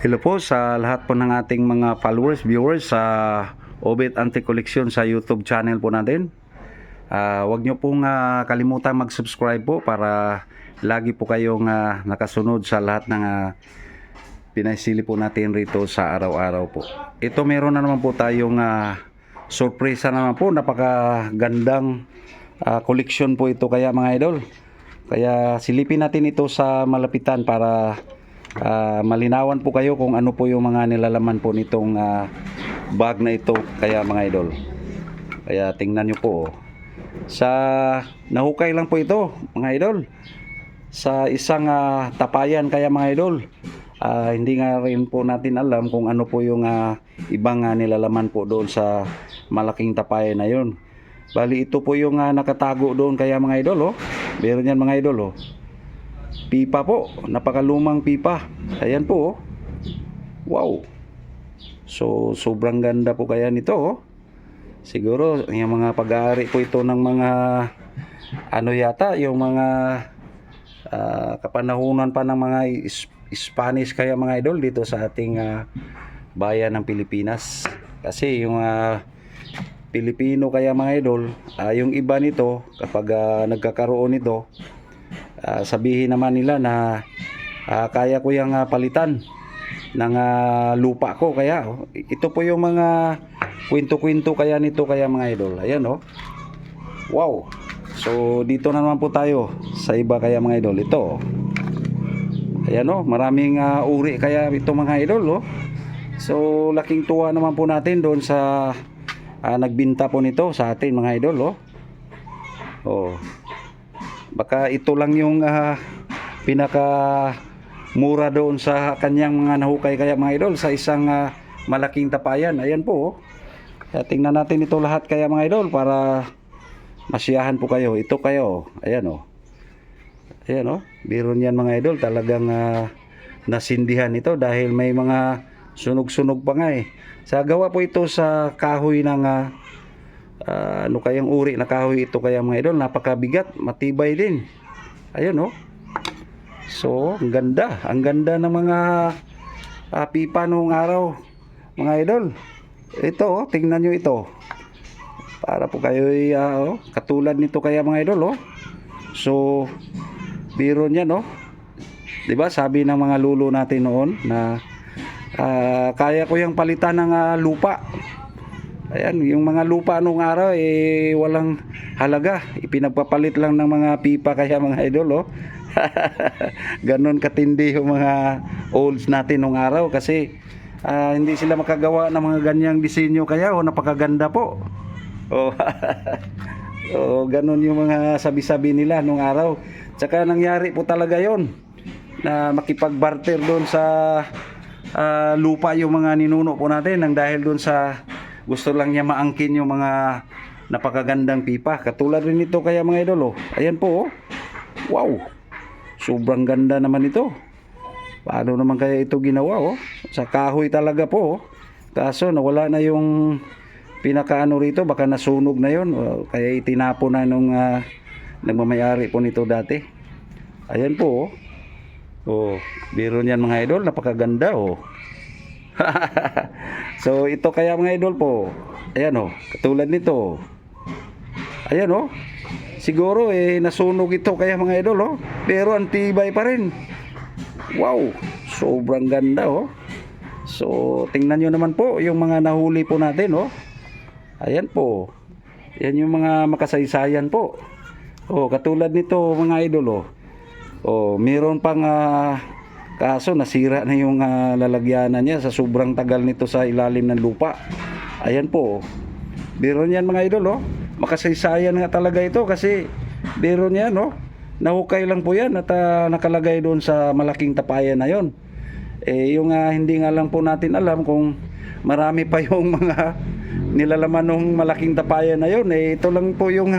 Hello po sa lahat po ng ating mga followers, viewers sa Obit Antique Collection sa YouTube channel po natin. Huwag nyo pong kalimutan mag-subscribe po para lagi po kayong nakasunod sa lahat ng pinaisili po natin rito sa araw-araw po. Ito meron na naman po tayong sorpresa naman po, napakagandang collection po ito kaya mga idol. Kaya silipin natin ito sa malapitan para malinawan po kayo kung ano po yung mga nilalaman po nitong bag na ito kaya mga idol. Kaya tingnan nyo po sa nahukay lang po ito mga idol sa isang tapayan kaya mga idol. Hindi nga rin po natin alam kung ano po yung ibang nilalaman po doon sa malaking tapayan na yun. Bali ito po yung nakatago doon kaya mga idol. Meron yan mga idol. Pipa po, napakalumang pipa. Ayan po. Wow. So sobrang ganda po kaya nito. Siguro yung mga pag-aari po ito ng mga ano yata, yung mga kapanahunan pa ng mga Spanish kaya mga idol dito sa ating bayan ng Pilipinas. Kasi yung Pilipino kaya mga idol, yung iba nito kapag nagkakaroon nito, sabihin naman nila na kaya ko yung palitan ng lupa ko. Kaya ito po yung mga kwento-kwento kaya nito kaya mga idol. Ayan wow. So dito na naman po tayo sa iba kaya mga idol. Ito ayan maraming uri kaya ito mga idol. So laking tuwa naman po natin doon sa nagbinta po nito sa atin mga idol. Baka ito lang yung pinaka mura doon sa kanyang mga nahukay kaya mga idol sa isang malaking tapayan. Ayan po. Kaya tingnan natin ito lahat kaya mga idol para masiyahan po kayo. Ito kayo. Ayan Ayan biro niyan mga idol. Talagang nasindihan ito dahil may mga sunog-sunog pa nga Sa gawa po ito sa kahoy ng ano kayang uri na kahoy ito kaya mga idol, napakabigat, matibay din. Ayun So ang ganda ng mga pipa noong araw mga idol. Ito tingnan nyo ito para po kayo katulad nito kaya mga idol. So biro niya diba sabi ng mga lulo natin noon na kaya ko yung palitan ng lupa. Ayan, yung mga lupa nung araw walang halaga. Ipinagpapalit lang ng mga pipa kaya mga idol Ganon katindi yung mga olds natin nung araw kasi hindi sila makagawa ng mga ganyang disenyo kaya napakaganda po. Ganon yung mga sabi-sabi nila nung araw. Tsaka nangyari po talaga yon na makipagbarter doon sa lupa yung mga ninuno po natin nang dahil doon sa gusto lang niya maangkin yung mga napakagandang pipa. Katulad rin ito kaya mga idol. Ayan po Wow. Sobrang ganda naman ito. Paano naman kaya ito ginawa Sa kahoy talaga po Kaso nawala na yung pinakaano rito. Baka nasunog na yon kaya itinapo na nung nagmamayari po nito dati. Ayan po biro niyan mga idol. Napakaganda So ito kaya mga idol po. Ayan katulad nito. Ayan siguro nasunog ito kaya mga idol pero ang tibay pa rin. Wow, sobrang ganda So tingnan nyo naman po yung mga nahuli po natin Ayan po. Yan yung mga makasaysayan po. Katulad nito mga idol meron pang kaso nasira na yung lalagyanan niya sa sobrang tagal nito sa ilalim ng lupa. Ayan po biro niyan mga idol makasaysayan nga talaga ito kasi biro niyan nahukay lang po yan at nakalagay doon sa malaking tapayan na yon. Yung hindi nga lang po natin alam kung marami pa yung mga nilalaman ng malaking tapayan na yon. Ito lang po yung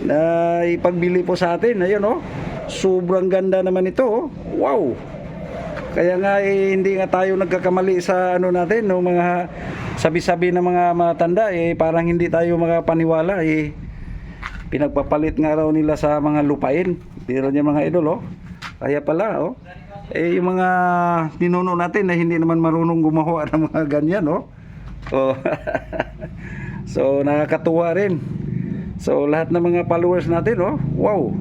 na ipagbili po sa atin. Ayun sobrang ganda naman ito Wow. Kaya nga hindi nga tayo nagkakamali sa natin mga sabi-sabi ng mga matanda parang hindi tayo makapaniwala pinagpapalit nga raw nila sa mga lupain. Pero niya mga idol Kaya pala, oh. Yung mga ninuno natin na hindi naman marunong gumawa ng mga ganyan, oh. Oh. So, nakakatuwa rin. So, lahat ng mga followers natin, oh. Wow.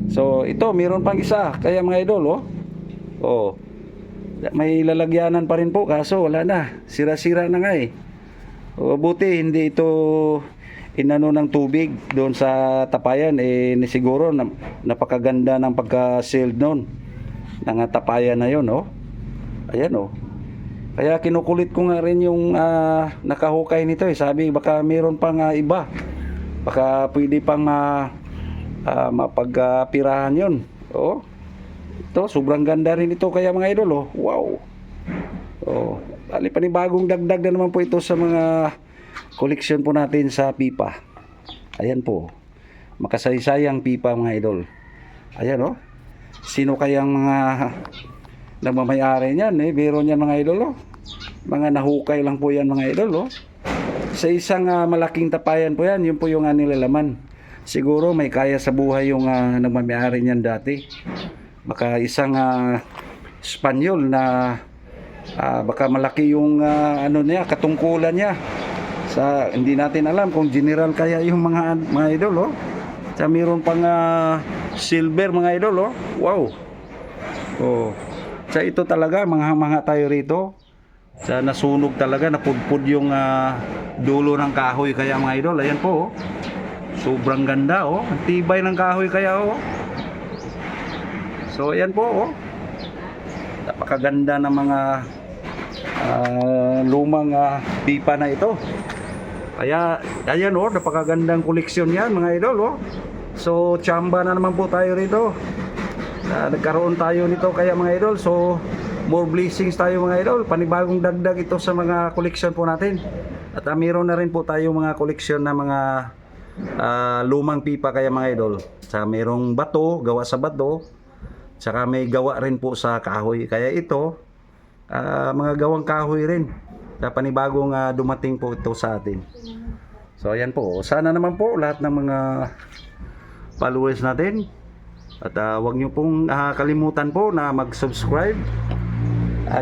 So, ito, meron pang isa. Kaya mga idol, oh. Oh. May lalagyanan pa rin po, kaso wala na. Sira-sira na nga eh. Oh, buti, hindi ito inano ng tubig doon sa tapayan. Siguro, napakaganda ng pagka-sealed noon. Ng tapayan na yun, oh. Ayan, oh. Kaya kinukulit ko nga rin yung nakahukay nito eh. Sabi baka meron pang iba. Baka pwede pang mapagpirahan yun. Oh. Ito, sobrang ganda rin ito kaya mga idol, oh. Wow. Oh, bali panibagong dagdag na naman po ito sa mga koleksyon po natin sa pipa. Ayan po. Makasaysayang pipa mga idol. Ayan, oh. Sino kayang mga nagmamayari niyan eh? Biro niyan mga idol, oh. Mga nahukay lang po yan mga idol, oh. Sa isang malaking tapayan po yan, yun po yung nilalaman. Siguro may kaya sa buhay yung nagmamayari niyan dati. Baka isang Espanyol na baka malaki yung ano niya, katungkulan niya. Hindi natin alam kung general kaya yung mga idol, oh. Sa mayroon pang silver mga idol, oh. Wow. Oh. Sa ito talaga mga tayo rito. Sa nasunog talaga, napudpud yung dulo ng kahoy kaya mga idol. Ayan po, oh. Sobrang ganda, oh. Ang tibay ng kahoy kaya, oh. So ayan po, oh. Napakaganda ng mga lumang pipa na ito. Kaya ayan, oh, napakagandang koleksyon yan mga idol, oh. So tsamba na naman po tayo rito. Nagkaroon tayo nito kaya mga idol. So more blessings tayo mga idol. Panibagong dagdag ito sa mga koleksyon po natin. At mayroon na rin po tayo mga koleksyon na mga lumang pipa kaya mga idol. Sa mayroong bato, gawa sa bato. Tsaka may gawa rin po sa kahoy. Kaya ito, mga gawang kahoy rin. Sa panibagong dumating po ito sa atin. So ayan po. Sana naman po lahat ng mga followers natin. At huwag nyo pong kalimutan po na mag-subscribe.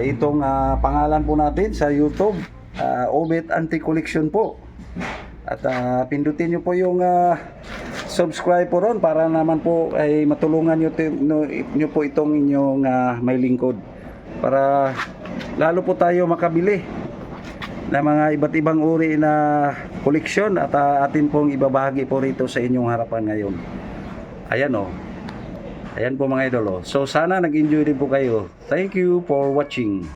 Itong pangalan po natin sa YouTube, Obet Anti-Collection po. At pindutin nyo po yung subscribe po ron para naman po ay matulungan nyo po itong inyong may lingkod. Para lalo po tayo makabili na mga iba't ibang uri na koleksyon at atin pong ibabahagi po rito sa inyong harapan ngayon. Ayan, oh. Ayan po mga idol, oh. So sana nag-enjoy din po kayo. Thank you for watching.